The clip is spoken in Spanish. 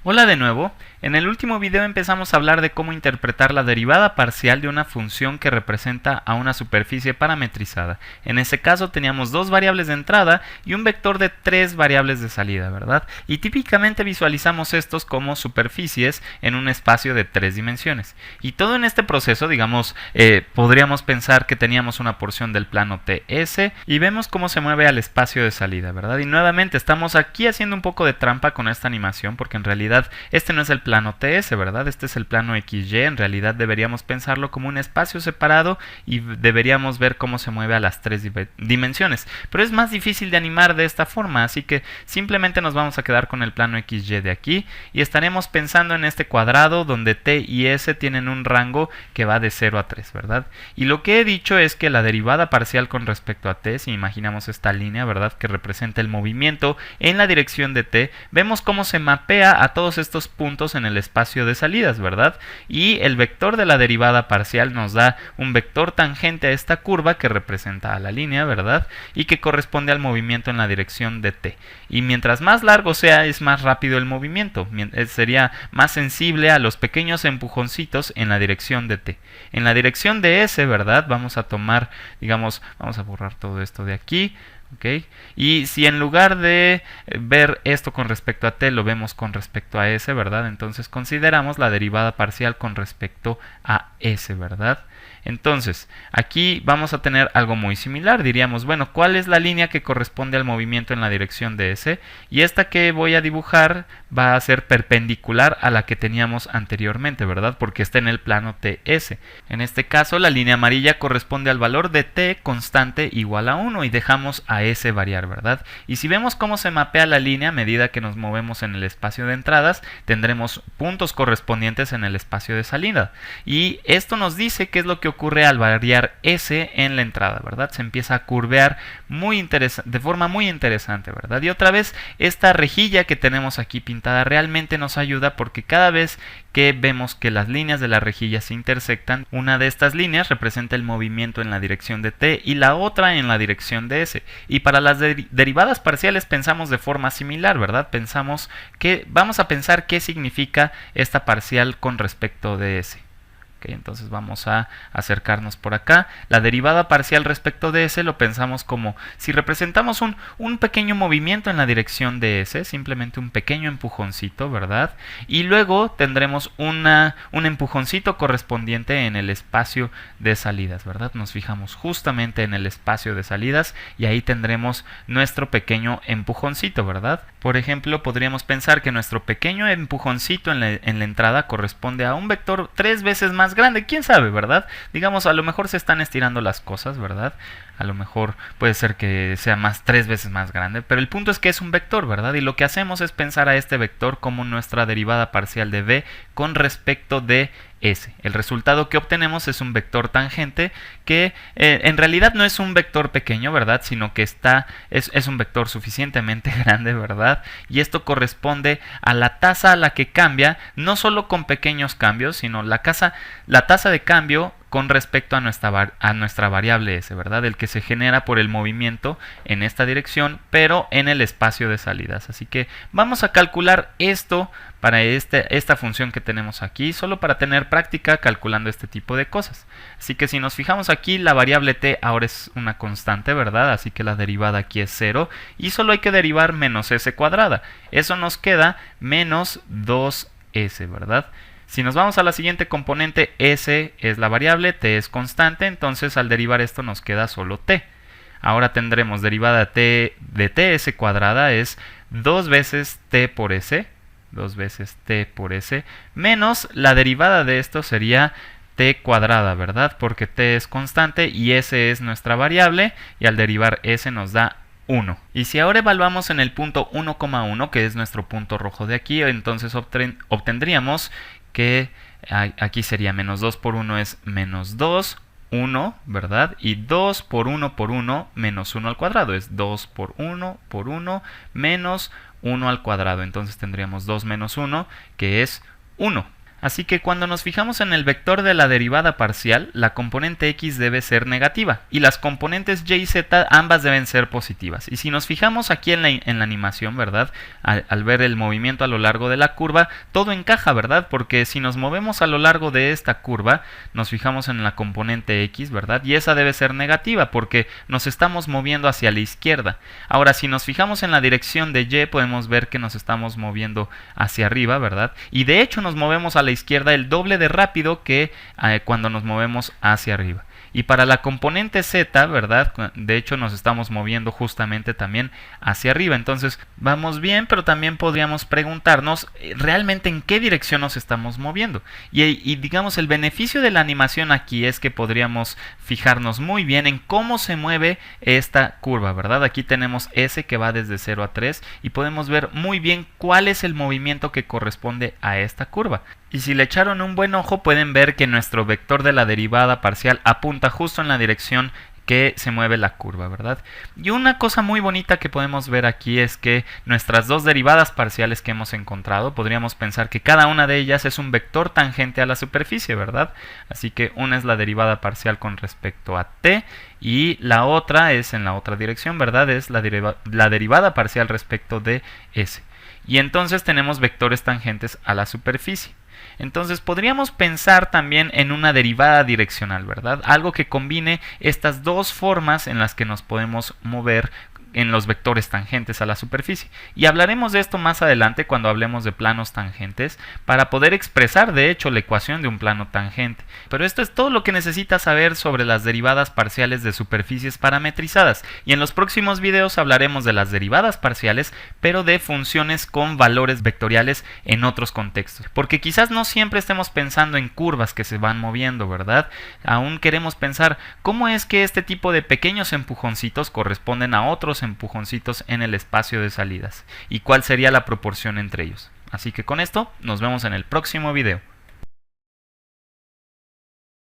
Hola de nuevo. En el último video empezamos a hablar de cómo interpretar la derivada parcial de una función que representa a una superficie parametrizada. En ese caso teníamos dos variables de entrada y un vector de tres variables de salida, ¿verdad? Y típicamente visualizamos estos como superficies en un espacio de tres dimensiones. Y todo en este proceso, digamos, podríamos pensar que teníamos una porción del plano TS y vemos cómo se mueve al espacio de salida, ¿verdad? Y nuevamente estamos aquí haciendo un poco de trampa con esta animación porque en realidad este no es el plano TS, ¿verdad? Este es el plano XY. En realidad deberíamos pensarlo como un espacio separado y deberíamos ver cómo se mueve a las tres dimensiones. Pero es más difícil de animar de esta forma, así que simplemente nos vamos a quedar con el plano XY de aquí y estaremos pensando en este cuadrado donde T y S tienen un rango que va de 0 a 3, ¿verdad? Y lo que he dicho es que la derivada parcial con respecto a T, si imaginamos esta línea, ¿verdad?, que representa el movimiento en la dirección de T, vemos cómo se mapea a todos estos puntos en el espacio de salidas, ¿verdad? Y el vector de la derivada parcial nos da un vector tangente a esta curva que representa a la línea, ¿verdad? Y que corresponde al movimiento en la dirección de T. Y mientras más largo sea, es más rápido el movimiento. Sería más sensible a los pequeños empujoncitos en la dirección de T. En la dirección de S, ¿verdad?, vamos a tomar, digamos, vamos a borrar todo esto de aquí. ¿Okay? Y si en lugar de ver esto con respecto a t lo vemos con respecto a s, ¿verdad? Entonces consideramos la derivada parcial con respecto a s, ¿verdad? Entonces, aquí vamos a tener algo muy similar. Diríamos, bueno, ¿cuál es la línea que corresponde al movimiento en la dirección de S? Y esta que voy a dibujar va a ser perpendicular a la que teníamos anteriormente, ¿verdad? Porque está en el plano TS. En este caso, la línea amarilla corresponde al valor de T constante igual a 1 y dejamos a S variar, ¿verdad? Y si vemos cómo se mapea la línea a medida que nos movemos en el espacio de entradas, tendremos puntos correspondientes en el espacio de salida. Y esto nos dice qué es lo que ocurre al variar S en la entrada, ¿verdad? Se empieza a curvear de forma muy interesante, ¿verdad? Y otra vez, esta rejilla que tenemos aquí pintada realmente nos ayuda porque cada vez que vemos que las líneas de la rejilla se intersectan, una de estas líneas representa el movimiento en la dirección de T y la otra en la dirección de S. Y para las derivadas parciales pensamos de forma similar, ¿verdad? Vamos a pensar qué significa esta parcial con respecto de S. Okay, entonces vamos a acercarnos por acá. La derivada parcial respecto de S lo pensamos como si representamos un pequeño movimiento en la dirección de S, simplemente un pequeño empujoncito, ¿verdad? Y luego tendremos un empujoncito correspondiente en el espacio de salidas, ¿verdad? Nos fijamos justamente en el espacio de salidas y ahí tendremos nuestro pequeño empujoncito, ¿verdad? Por ejemplo, podríamos pensar que nuestro pequeño empujoncito en la entrada corresponde a un vector 3 veces más grande, quién sabe, ¿verdad? Digamos, a lo mejor se están estirando las cosas, ¿verdad? A lo mejor puede ser que sea 3 veces más grande, pero el punto es que es un vector, ¿verdad? Y lo que hacemos es pensar a este vector como nuestra derivada parcial de v con respecto de S. El resultado que obtenemos es un vector tangente que en realidad no es un vector pequeño, ¿verdad? Sino que es un vector suficientemente grande, ¿verdad? Y esto corresponde a la tasa a la que cambia, no solo con pequeños cambios, sino la tasa de cambio con respecto a nuestra variable S, ¿verdad? El que se genera por el movimiento en esta dirección, pero en el espacio de salidas. Así que vamos a calcular esto para esta función que tenemos aquí, solo para tener práctica calculando este tipo de cosas. Así que si nos fijamos aquí, la variable t ahora es una constante, ¿verdad? Así que la derivada aquí es 0 y solo hay que derivar menos s cuadrada. Eso nos queda menos 2s, ¿verdad? Si nos vamos a la siguiente componente, s es la variable, t es constante, entonces al derivar esto nos queda solo t. Ahora tendremos derivada de ts cuadrada es 2 veces t por s, 2 veces t por s, menos la derivada de esto sería t cuadrada, ¿verdad? Porque t es constante y s es nuestra variable y al derivar s nos da 1. Y si ahora evaluamos en el punto 1,1, que es nuestro punto rojo de aquí, entonces obtendríamos que aquí sería menos 2 por 1 es menos 2, 1, ¿verdad? Y 2 por 1 por 1 menos 1 al cuadrado es 2 por 1 por 1 menos 1 al cuadrado. Entonces tendríamos 2 menos 1, que es 1. Así que cuando nos fijamos en el vector de la derivada parcial, la componente x debe ser negativa y las componentes y y z ambas deben ser positivas. Y si nos fijamos aquí en la animación, ¿verdad? Al ver el movimiento a lo largo de la curva, todo encaja, ¿verdad? Porque si nos movemos a lo largo de esta curva, nos fijamos en la componente x, ¿verdad? Y esa debe ser negativa porque nos estamos moviendo hacia la izquierda. Ahora, si nos fijamos en la dirección de y, podemos ver que nos estamos moviendo hacia arriba, ¿verdad? Y de hecho nos movemos a la izquierda el doble de rápido que cuando nos movemos hacia arriba. Y para la componente z, ¿verdad? De hecho nos estamos moviendo justamente también hacia arriba. Entonces vamos bien, pero también podríamos preguntarnos realmente en qué dirección nos estamos moviendo. Y digamos, el beneficio de la animación aquí es que podríamos fijarnos muy bien en cómo se mueve esta curva, ¿verdad? Aquí tenemos S que va desde 0 a 3 y podemos ver muy bien cuál es el movimiento que corresponde a esta curva. Y si le echaron un buen ojo pueden ver que nuestro vector de la derivada parcial apunta justo en la dirección que se mueve la curva, ¿verdad? Y una cosa muy bonita que podemos ver aquí es que nuestras dos derivadas parciales que hemos encontrado, podríamos pensar que cada una de ellas es un vector tangente a la superficie, ¿verdad? Así que una es la derivada parcial con respecto a t y la otra es en la otra dirección, ¿verdad? Es la derivada parcial respecto de s. Y entonces tenemos vectores tangentes a la superficie. Entonces podríamos pensar también en una derivada direccional, ¿verdad? Algo que combine estas dos formas en las que nos podemos mover en los vectores tangentes a la superficie. Y hablaremos de esto más adelante cuando hablemos de planos tangentes para poder expresar de hecho la ecuación de un plano tangente. Pero esto es todo lo que necesitas saber sobre las derivadas parciales de superficies parametrizadas. Y en los próximos videos hablaremos de las derivadas parciales, pero de funciones con valores vectoriales en otros contextos. Porque quizás no siempre estemos pensando en curvas que se van moviendo, ¿verdad? Aún queremos pensar cómo es que este tipo de pequeños empujoncitos corresponden a otros empujoncitos en el espacio de salidas y cuál sería la proporción entre ellos. Así que con esto nos vemos en el próximo video.